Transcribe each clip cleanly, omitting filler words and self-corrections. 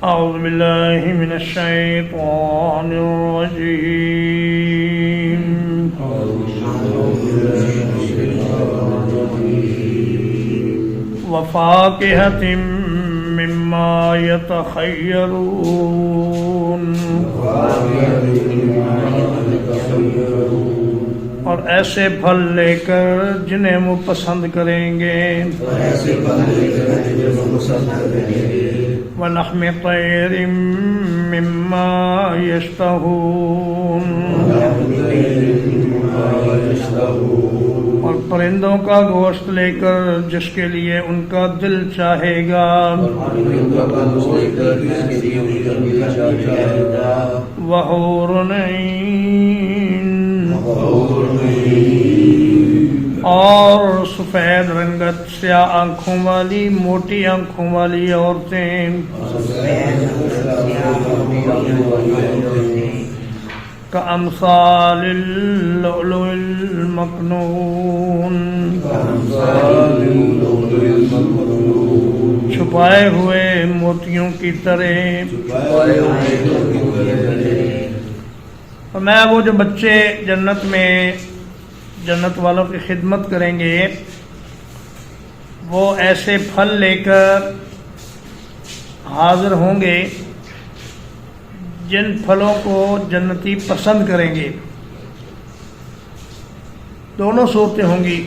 أعوذ بالله من الشيطان الرجيم وفاكهة مما يتخيرون اور ایسے پھل لے کر جنہیں وہ پسند کریں گے وَلَحْمِ طَيْرٍ مِّمَّا يَشْتَهُونَ اور پرندوں کا گوشت لے کر جس کے لیے ان کا دل چاہے گا وَحُورٌ عِينٌ اور سفید رنگت سیاہ آنکھوں والی موٹی آنکھوں والی عورتیں کأمثال اللؤلؤ المكنون چھپائے ہوئے موتیوں کی طرح فرمایا وہ جو بچے جنت میں جنت والوں کی خدمت کریں گے وہ ایسے پھل لے کر حاضر ہوں گے جن پھلوں کو جنتی پسند کریں گے. دونوں صورتیں ہوں گی.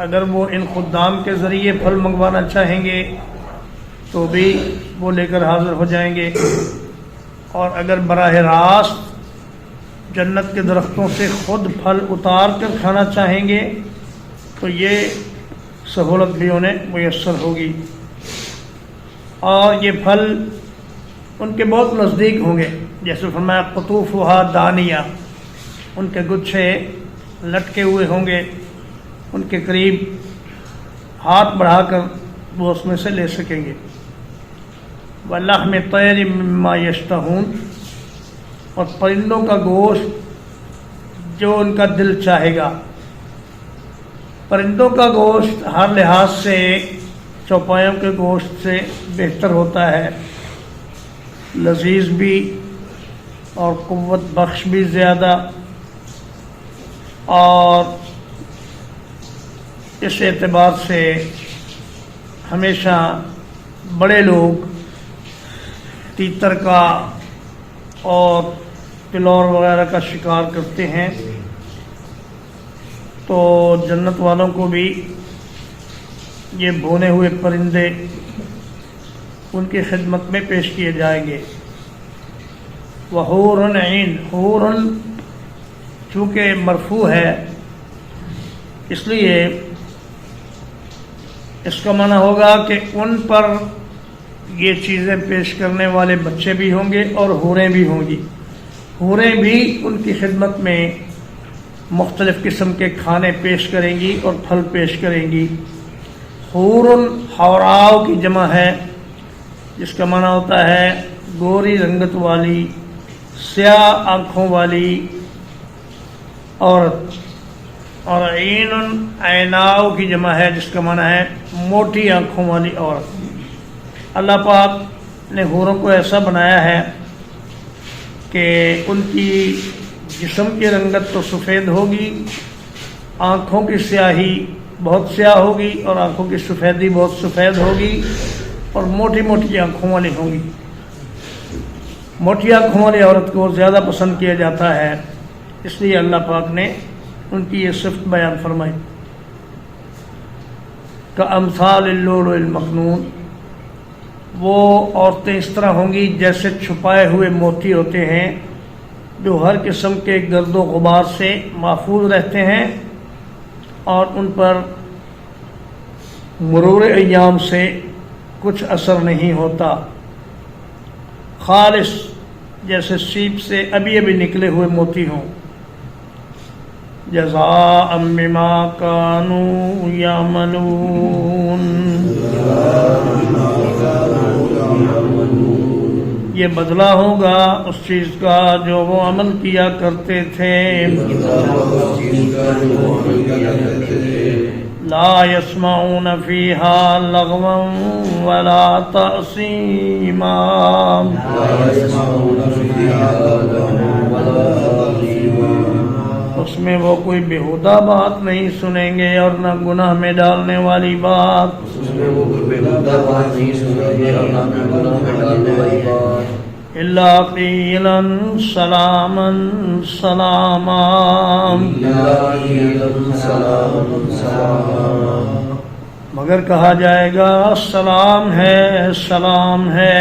اگر وہ ان خدام کے ذریعے پھل منگوانا چاہیں گے تو بھی وہ لے کر حاضر ہو جائیں گے، اور اگر براہ راست جنت کے درختوں سے خود پھل اتار کر کھانا چاہیں گے تو یہ سہولت بھی انہیں میسر ہوگی. اور یہ پھل ان کے بہت نزدیک ہوں گے، جیسے فرمایا قطوفھا دانیہ، ان کے گچھے لٹکے ہوئے ہوں گے، ان کے قریب ہاتھ بڑھا کر وہ اس میں سے لے سکیں گے. وَلَحْمِ طَيْرٍ مِّمَّا يَشْتَهُونَ اور پرندوں کا گوشت جو ان کا دل چاہے گا. پرندوں کا گوشت ہر لحاظ سے چوپایوں کے گوشت سے بہتر ہوتا ہے، لذیذ بھی اور قوت بخش بھی زیادہ. اور اس اعتبار سے ہمیشہ بڑے لوگ تیتر کا اور پلور وغیرہ کا شکار کرتے ہیں، تو جنت والوں کو بھی یہ بھونے ہوئے پرندے ان کی خدمت میں پیش کیے جائیں گے. وحور عین، حور چونکہ مرفوع ہے اس لیے اس کا معنی ہوگا کہ ان پر یہ چیزیں پیش کرنے والے بچے بھی ہوں گے اور حوریں بھی ہوں گی. حوریں بھی ان کی خدمت میں مختلف قسم کے کھانے پیش کریں گی اور پھل پیش کریں گی. حور حوراء کی جمع ہے جس کا معنی ہوتا ہے گوری رنگت والی سیاہ آنکھوں والی عورت، اور عین عیناء کی جمع ہے جس کا معنی ہے موٹی آنکھوں والی عورت. اللہ پاک نے حوروں کو ایسا بنایا ہے کہ ان کی جسم کی رنگت تو سفید ہوگی، آنکھوں کی سیاہی بہت سیاہ ہوگی اور آنکھوں کی سفیدی بہت سفید ہوگی، اور موٹی موٹی آنکھوں والی ہوں گی. موٹی آنکھوں والی عورت کو زیادہ پسند کیا جاتا ہے، اس لیے اللہ پاک نے ان کی یہ صفت بیان فرمائی. کأمثال اللؤلؤ المكنون، وہ عورتیں اس طرح ہوں گی جیسے چھپائے ہوئے موتی ہوتے ہیں جو ہر قسم کے گرد و غبار سے محفوظ رہتے ہیں اور ان پر مرور ایام سے کچھ اثر نہیں ہوتا. خالص جیسے سیپ سے ابھی ابھی نکلے ہوئے موتی ہوں. جزاء بما كانوا يعملون، یہ بدلہ ہوگا اس چیز کا جو وہ عمل کیا کرتے تھے. لا يسمعون فيها لغوا ولا تأثيما اس میں وہ کوئی بےہودہ بات نہیں سنیں گے اور نہ گناہ میں ڈالنے والی بات. إلا قيلا سلاما سلاما مگر کہا جائے گا سلام ہے سلام ہے.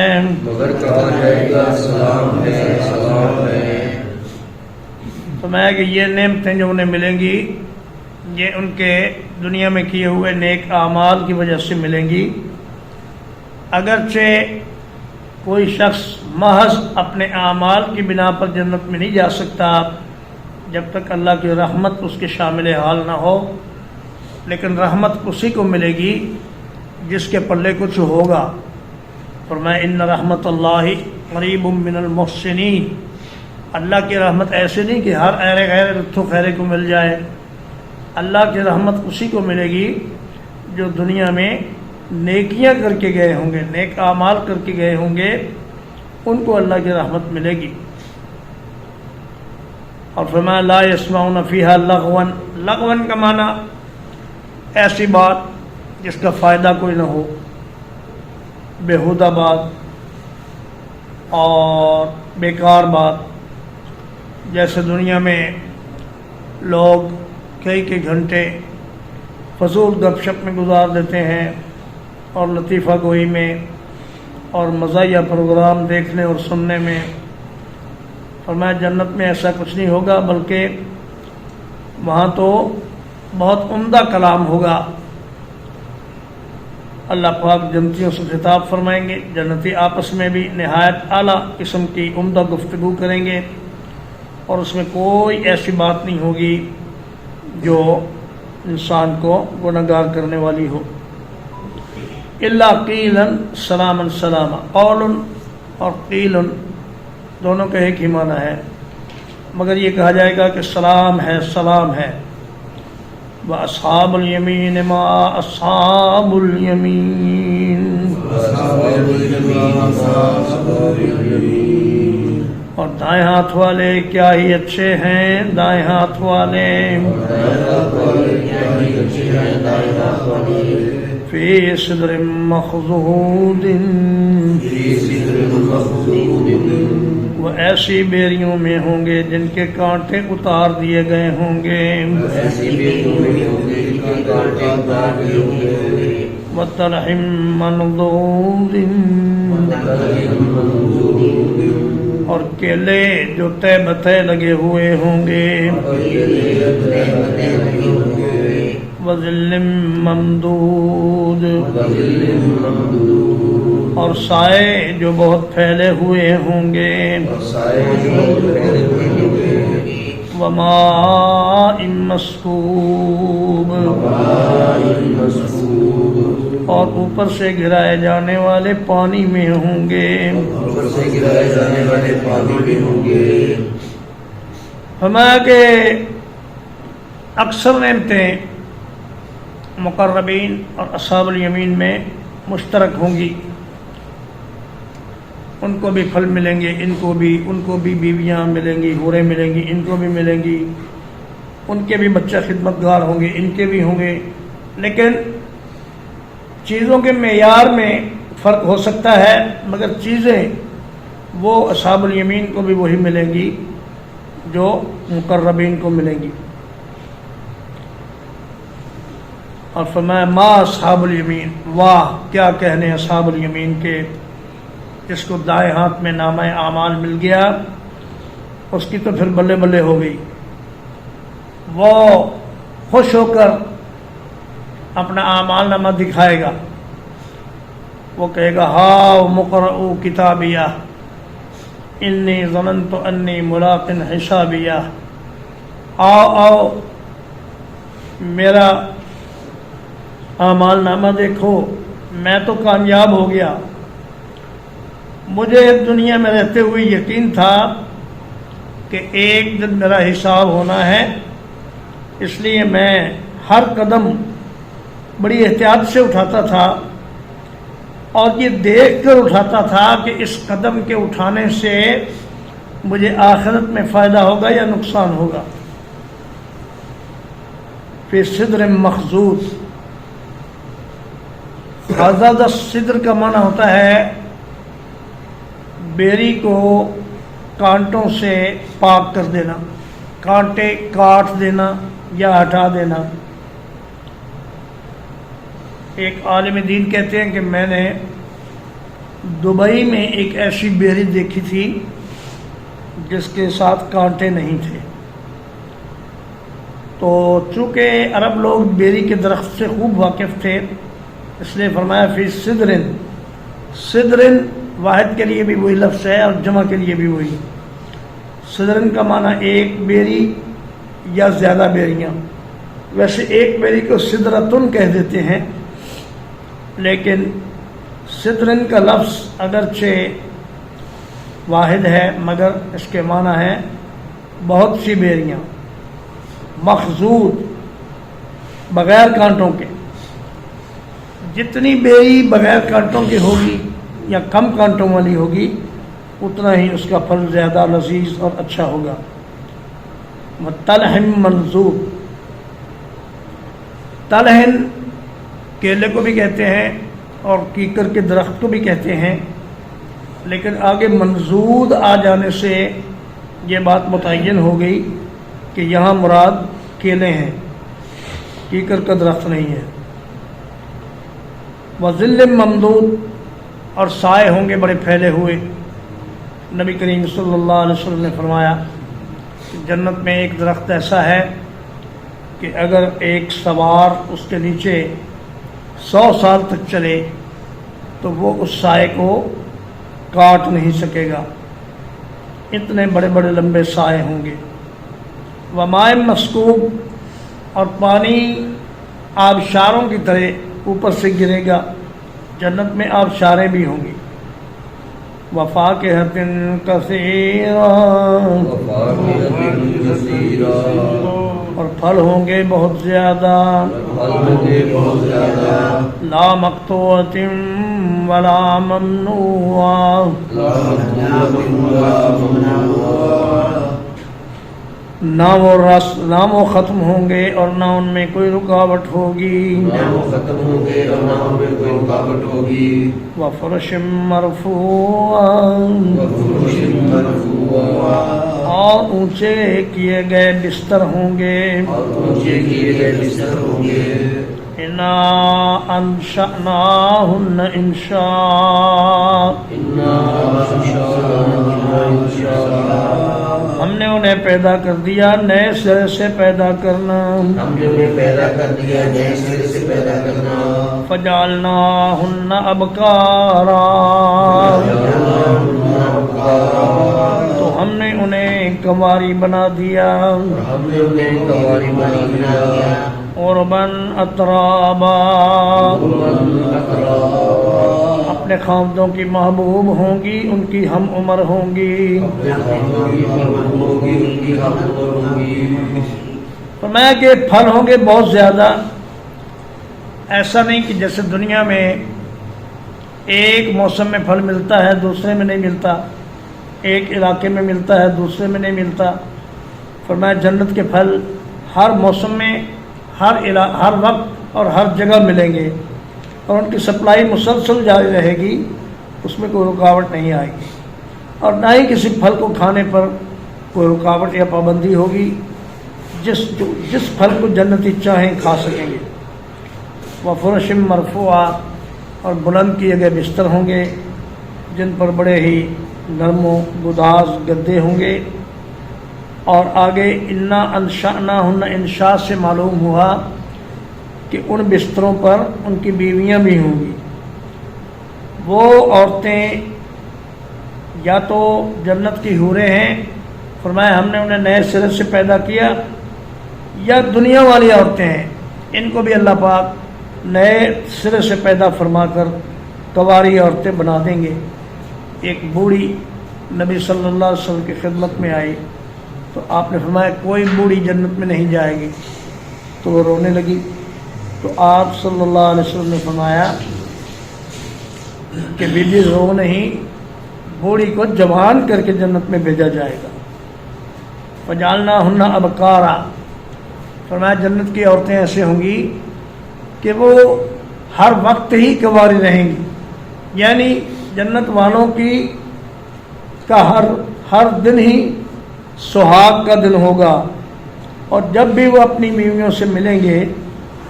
تو میں کہ یہ نعمتیں جو انہیں ملیں گی یہ ان کے دنیا میں کیے ہوئے نیک اعمال کی وجہ سے ملیں گی. اگرچہ کوئی شخص محض اپنے اعمال کی بنا پر جنت میں نہیں جا سکتا جب تک اللہ کی رحمت اس کے شامل حال نہ ہو، لیکن رحمت اسی کو ملے گی جس کے پلے کچھ ہوگا. فرمایا ان رحمت اللہ قریب من المحسنین. اللہ کی رحمت ایسے نہیں کہ ہر ایرے غیر لطف خیرے کو مل جائے. اللہ کی رحمت اسی کو ملے گی جو دنیا میں نیکیاں کر کے گئے ہوں گے، نیک اعمال کر کے گئے ہوں گے، ان کو اللہ کی رحمت ملے گی. اور فرمایا لا يسمعون فيها لغوا. لغوا کا معنی ایسی بات جس کا فائدہ کوئی نہ ہو، بیہودہ بات اور بیکار بات. جیسے دنیا میں لوگ کئی گھنٹے فضول گپ شپ میں گزار دیتے ہیں اور لطیفہ گوئی میں اور مزاحیہ پروگرام دیکھنے اور سننے میں. فرمایا جنت میں ایسا کچھ نہیں ہوگا، بلکہ وہاں تو بہت عمدہ کلام ہوگا. اللہ پاک جنتیوں سے خطاب فرمائیں گے، جنتی آپس میں بھی نہایت اعلیٰ قسم کی عمدہ گفتگو کریں گے اور اس میں کوئی ایسی بات نہیں ہوگی جو انسان کو گناہگار کرنے والی ہو. الا قیلا سلاما سلاما. قول اور قیل دونوں کا ایک ہی معنی ہے، مگر یہ کہا جائے گا کہ سلام ہے سلام ہے. وَأَصْحَابُ الْيَمِينِ مَا أَصْحَابُ الْيَمِينِ. اور دائیں ہاتھ والے کیا ہی اچھے ہیں دائیں ہاتھ والے. فی صدر مخضود. وہ ایسی بیریوں میں ہوں گے جن کے کانٹے اتار دیے گئے ہوں گے. وطلح منضود. اور کیلے جو تہ بتہ لگے ہوئے ہوں گے. وظل ممدود. اور سائے جو بہت پھیلے ہوئے ہوں گے. وماء مسکوب. اور اوپر سے گرائے جانے والے پانی میں ہوں گے. فرمایا کہ اکثر نعمتیں مقربین اور اصحاب الیمین میں مشترک ہوں گی. ان کو بھی پھل ملیں گے، ان کو بھی بیویاں ملیں گی، حوریں ملیں گی، ان کو بھی ملیں گی. ان کے بھی بچہ خدمتگار ہوں گے، ان کے بھی ہوں گے. لیکن چیزوں کے معیار میں فرق ہو سکتا ہے، مگر چیزیں وہ اصحاب الیمین کو بھی وہی ملیں گی جو مقربین کو ملیں گی. اور فرمایا ما اصحاب الیمین. واہ کیا کہنے اصحاب الیمین کے، جس کو دائیں ہاتھ میں نامہ اعمال مل گیا اس کی تو پھر بلے بلے ہو گئی. وہ خوش ہو کر اپنا اعمال نامہ دکھائے گا. وہ کہے گا ہاؤ مقرؤ کتابیہ انی ظننت انی ملاق حسابیہ. آؤ میرا اعمال نامہ دیکھو، میں تو کامیاب ہو گیا. مجھے دنیا میں رہتے ہوئے یقین تھا کہ ایک دن میرا حساب ہونا ہے، اس لیے میں ہر قدم بڑی احتیاط سے اٹھاتا تھا اور یہ دیکھ کر اٹھاتا تھا کہ اس قدم کے اٹھانے سے مجھے آخرت میں فائدہ ہوگا یا نقصان ہوگا. فی صدر مخضود. آزادہ صدر کا معنی ہوتا ہے بیری کو کانٹوں سے پاک کر دینا، کانٹے کاٹ دینا یا ہٹا دینا. ایک عالم دین کہتے ہیں کہ میں نے دبئی میں ایک ایسی بیری دیکھی تھی جس کے ساتھ کانٹے نہیں تھے. تو چونکہ عرب لوگ بیری کے درخت سے خوب واقف تھے اس لیے فرمایا فی صدرن. صدرن واحد کے لیے بھی وہی لفظ ہے اور جمع کے لیے بھی وہی. صدرن کا معنی ایک بیری یا زیادہ بیریاں. ویسے ایک بیری کو صدرتن کہہ دیتے ہیں لیکن صدرن کا لفظ اگرچہ واحد ہے مگر اس کے معنی ہے بہت سی بیریاں. مخضود بغیر کانٹوں کے. جتنی بیری بغیر کانٹوں کی ہوگی یا کم کانٹوں والی ہوگی اتنا ہی اس کا پھل زیادہ لذیذ اور اچھا ہوگا. طلح منضود. طلحن کیلے کو بھی کہتے ہیں اور کیکر کے درخت کو بھی کہتے ہیں لیکن آگے منضود آ جانے سے یہ بات متعین ہو گئی کہ یہاں مراد کیلے ہیں، کیکر کا درخت نہیں ہے. وظل ممدود. اور سائے ہوں گے بڑے پھیلے ہوئے. نبی کریم صلی اللہ علیہ وسلم نے فرمایا کہ جنت میں ایک درخت ایسا ہے کہ اگر ایک سوار اس کے نیچے 100 سال تک چلے تو وہ اس سائے کو کاٹ نہیں سکے گا. اتنے بڑے بڑے لمبے سائے ہوں گے. وماء مسکوب. اور پانی آبشاروں کی طرح اوپر سے گرے گا. جنت میں آبشاریں بھی ہوں گی. وفاکہۃ کثیرہ. اور پھل ہوں گے بہت زیادہ. لا مقطوعۃ ولا ممنوعہ. نہ وہ رس نہ وہ ختم ہوں گے اور نہ ان میں کوئی رکاوٹ ہوگی. وفرش مرفوعہ. اور اونچے کیے گئے بستر ہوں گے. انا انشأناہن انشاء. ہم نے انہیں پیدا کر دیا نئے سرے سے پیدا کرنا. فجعلناہن ابکارا. تو ہم نے انہیں کنواری بنا دیا. عرباً اترابا. اپنے خاوندوں کی محبوب ہوں گی، ان کی ہم عمر ہوں گی. فرمایا کہ پھل ہوں گے بہت زیادہ. ایسا نہیں کہ جیسے دنیا میں ایک موسم میں پھل ملتا ہے دوسرے میں نہیں ملتا، ایک علاقے میں ملتا ہے دوسرے میں نہیں ملتا. فرمایا جنت کے پھل ہر موسم میں ہر وقت اور ہر جگہ ملیں گے اور ان کی سپلائی مسلسل جاری رہے گی. اس میں کوئی رکاوٹ نہیں آئے گی اور نہ ہی کسی پھل کو کھانے پر کوئی رکاوٹ یا پابندی ہوگی. جس پھل کو جنتی چاہیں کھا سکیں گے. وفرش مرفوعہ. اور بلند کیے گئے بستر ہوں گے جن پر بڑے ہی نرم و گداز گدے ہوں گے. اور آگے انا انشأناہن انشاء سے معلوم ہوا کہ ان بستروں پر ان کی بیویاں بھی ہوں گی. وہ عورتیں یا تو جنت کی حوریں ہیں، فرمایا ہم نے انہیں نئے سرے سے پیدا کیا، یا دنیا والی عورتیں ہیں، ان کو بھی اللہ پاک نئے سرے سے پیدا فرما کر کنواری عورتیں بنا دیں گے. ایک بوڑھی نبی صلی اللہ علیہ وسلم کی خدمت میں آئی تو آپ نے فرمایا کوئی بوڑھی جنت میں نہیں جائے گی. تو وہ رونے لگی تو آپ صلی اللہ علیہ وسلم نے فرمایا کہ بی بی رو نہیں، بوڑھی کو جوان کر کے جنت میں بھیجا جائے گا۔ فجعلناہن ابکارا، فرمایا جنت کی عورتیں ایسے ہوں گی کہ وہ ہر وقت ہی کنواری رہیں گی، یعنی جنت والوں کی کا ہر دن ہی سہاگ کا دن ہوگا، اور جب بھی وہ اپنی بیویوں سے ملیں گے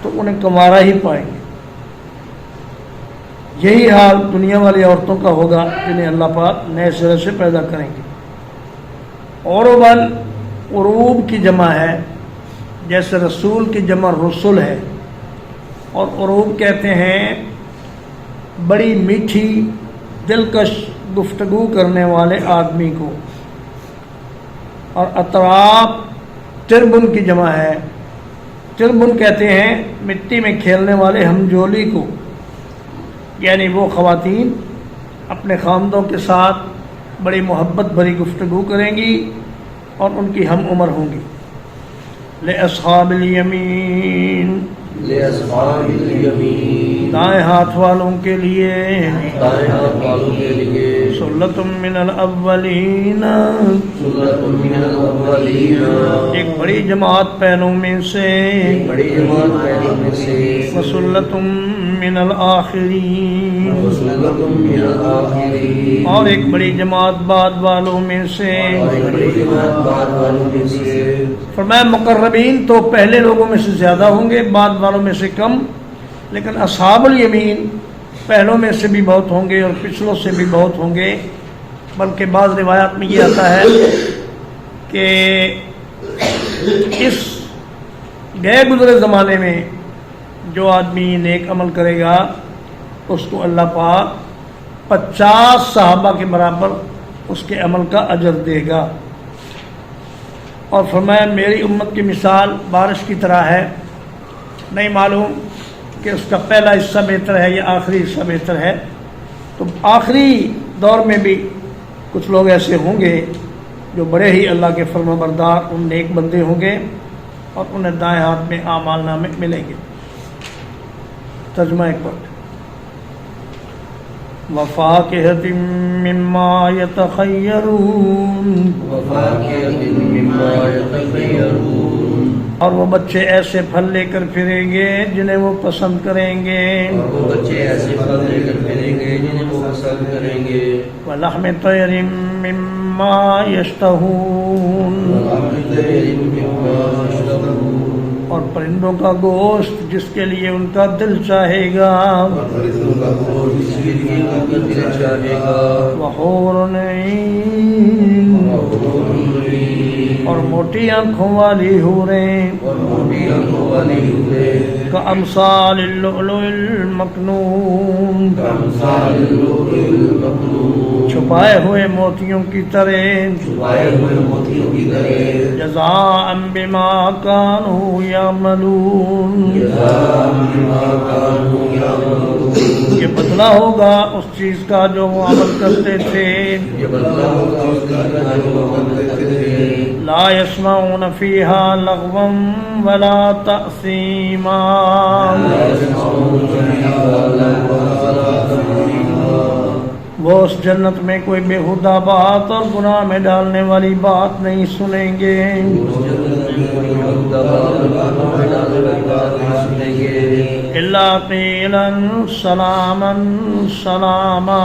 تو انہیں کنوارا ہی پائیں گے۔ یہی حال دنیا والی عورتوں کا ہوگا جنہیں اللہ پاک نئے سرے سے پیدا کریں گے۔ عرباً عروب کی جمع ہے، جیسے رسول کی جمع رسول ہے، اور عروب کہتے ہیں بڑی میٹھی دلکش گفتگو کرنے والے آدمی کو، اور اطراب تربن کی جمع ہے۔ تربن کہتے ہیں مٹی میں کھیلنے والے ہمجولی کو، یعنی وہ خواتین اپنے خامدوں کے ساتھ بڑی محبت بھری گفتگو کریں گی اور ان کی ہم عمر ہوں گی۔ لِأَصْحَابِ الْيَمِينِ، لِأَصْحَابِ الْيَمِينِ، دائیں ہاتھ والوں کے لیے، دائیں ہاتھ والوں کے لیے، سُلَّةٌ مِّنَ الْأَوَّلِينَ، سُلَّةٌ مِّنَ الْأَوَّلِينَ، ایک بڑی جماعت پہلوں میں سے، ایک بڑی جماعت پہلوں میں سے، وَسُلَّةٌ مِّنَ الْآخِرِينَ، وَسُلَّةٌ مِّنَ الْآخِرِينَ، اور ایک بڑی جماعت بعد والوں میں سے۔ اور ایک بڑی جماعت بعد والوں میں سے۔ فرمایا مقربین تو پہلے لوگوں میں سے زیادہ ہوں گے، بعد والوں میں سے کم، لیکن اصحاب الیمین پہلوں میں سے بھی بہت ہوں گے اور پچھلوں سے بھی بہت ہوں گے۔ بلکہ بعض روایات میں یہ آتا ہے کہ اس گئے گزرے زمانے میں جو آدمی نیک عمل کرے گا اس کو اللہ پاک 50 صحابہ کے برابر اس کے عمل کا اجر دے گا۔ اور فرمایا میری امت کی مثال بارش کی طرح ہے، نہیں معلوم کہ اس کا پہلا حصہ بہتر ہے یا آخری حصہ بہتر ہے۔ تو آخری دور میں بھی کچھ لوگ ایسے ہوں گے جو بڑے ہی اللہ کے فرما بردار ان نیک بندے ہوں گے، اور انہیں دائیں ہاتھ میں اعمال نامے ملیں گے۔ ترجمہ ایک بار، وَفَاكِهَةٍ مِّمَّا يَتَخَيَّرُونَ، وَفَاكِهَةٍ مِّمَّا يَتَخَيَّرُونَ، اور وہ بچے ایسے پھل لے کر پھریں گے جنہیں وہ پسند کریں گے۔ اور وہ بچے ایسے پھل لے کر پھریں گے جنہیں وہ پسند کریں گے۔ وَلَحْمِ طَيْرٍ مِّمَّا يَشْتَهُونَ، وَلَحْمِ طَيْرٍ مِّمَّا يَشْتَهُونَ، اور پرندوں کا گوشت جس کے لیے ان کا دل چاہے گا۔ پرندوں کا گوشت جس کے لیے ان کا دل چاہے گا۔ وَحُورٌ عِینٌ، اور موٹی آنکھوں والی حوریں، اور موٹی آنکھوں والی حوریں، کأمثال اللؤلؤ المکنون، کأمثال اللؤلؤ المکنون، چھپائے ہوئے موتیوں کی طرح۔ چھپائے ہوئے موتیوں کی طرح۔ جزاء بما كانوا يعملون، جزاء بما كانوا يعملون، یہ بدلہ ہوگا اس چیز کا جو وہ عمل کرتے تھے۔ یہ بدلہ ہوگا اس کا جو وہ عمل کرتے تھے۔ لا يسمعون فيها لغوا ولا تأثیما، لا يسمعون فيها لغوا ولا تأثیما، وہ اس جنت میں کوئی بےہودہ بات اور گناہ میں ڈالنے والی بات نہیں سنیں گے۔ الا قیلا سلاما سلاما،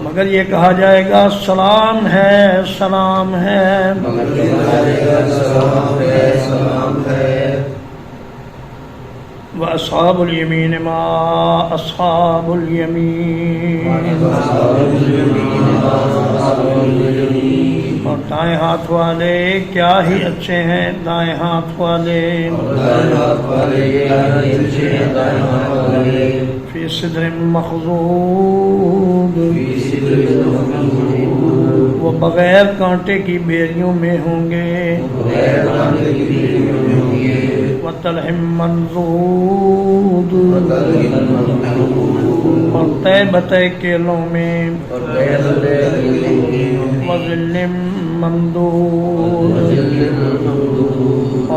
مگر یہ کہا جائے گا سلام ہے سلام ہے۔ وَأَصْحَابُ الْيَمِينِ مَا أَصْحَابُ الْيَمِينِ، اور دائیں ہاتھ والے کیا ہی اچھے ہیں دائیں ہاتھ والے۔ فی صدر مخضود، وہ بغیر کانٹے کی بیریوں میں ہوں گے۔ وطلح منضود، اور طے بطے کیلوں میں۔ وظل ممدود،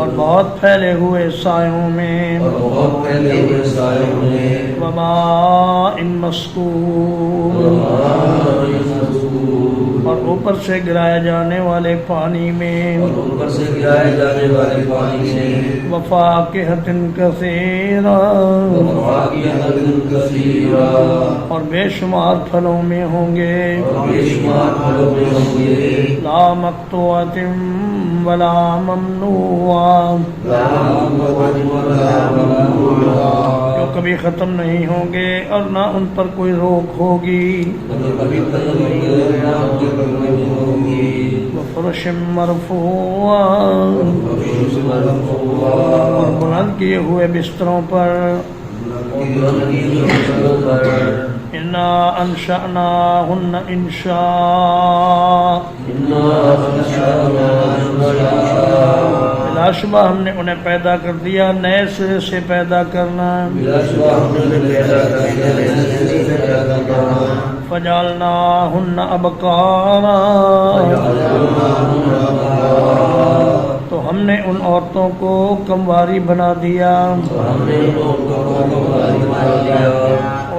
اور بہت پھیلے ہوئے سایوں میں اور بہت پھیلے ہوئے سایوں میں وماء مسکوب اور اوپر سے گرائے جانے والے پانی میں اور اوپر سے گرائے جانے والے پانی میں وفاکہۃ کثیرہ وفاکہۃ کثیرہ اور بے شمار پھلوں میں ہوں گے اور بے شمار پھلوں میں ہوں گے لا مقطوعۃ ولا ممنوعہ لا مقطوعۃ ولا ممنوعہ جو کبھی ختم نہیں ہوں گے اور نہ ان پر کوئی روک ہوگی وفرش مرفوعہ اور بلند کیے ہوئے بستروں پر انا انشأناہن انشاء بلا شبہ ہم نے انہیں پیدا کر دیا نئے سرے سے پیدا کرنا فجعلناہن ابکارا تو ہم نے ان عورتوں کو کمواری بنا دیا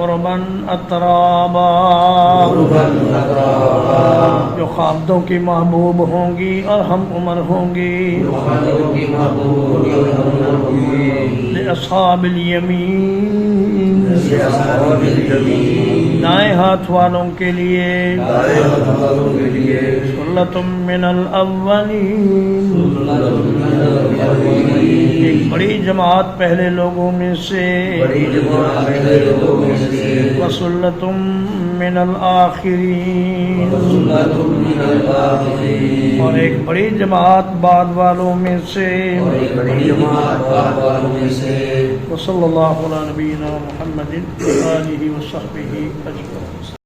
عرباً اترابا جو خامدوں کی محبوب ہوں گی اور ہم عمر ہوں گی لأصحاب الیمین دائیں ہاتھ والوں کے لیے سلۃ من الاولین ایک بڑی جماعت پہلے لوگوں میں سے وسلۃ من الآخرین اور ایک بڑی جماعت بعد والوں میں سے وصلی اللہ علی نبینا محمد وآلہ وصحبہ اجمعین.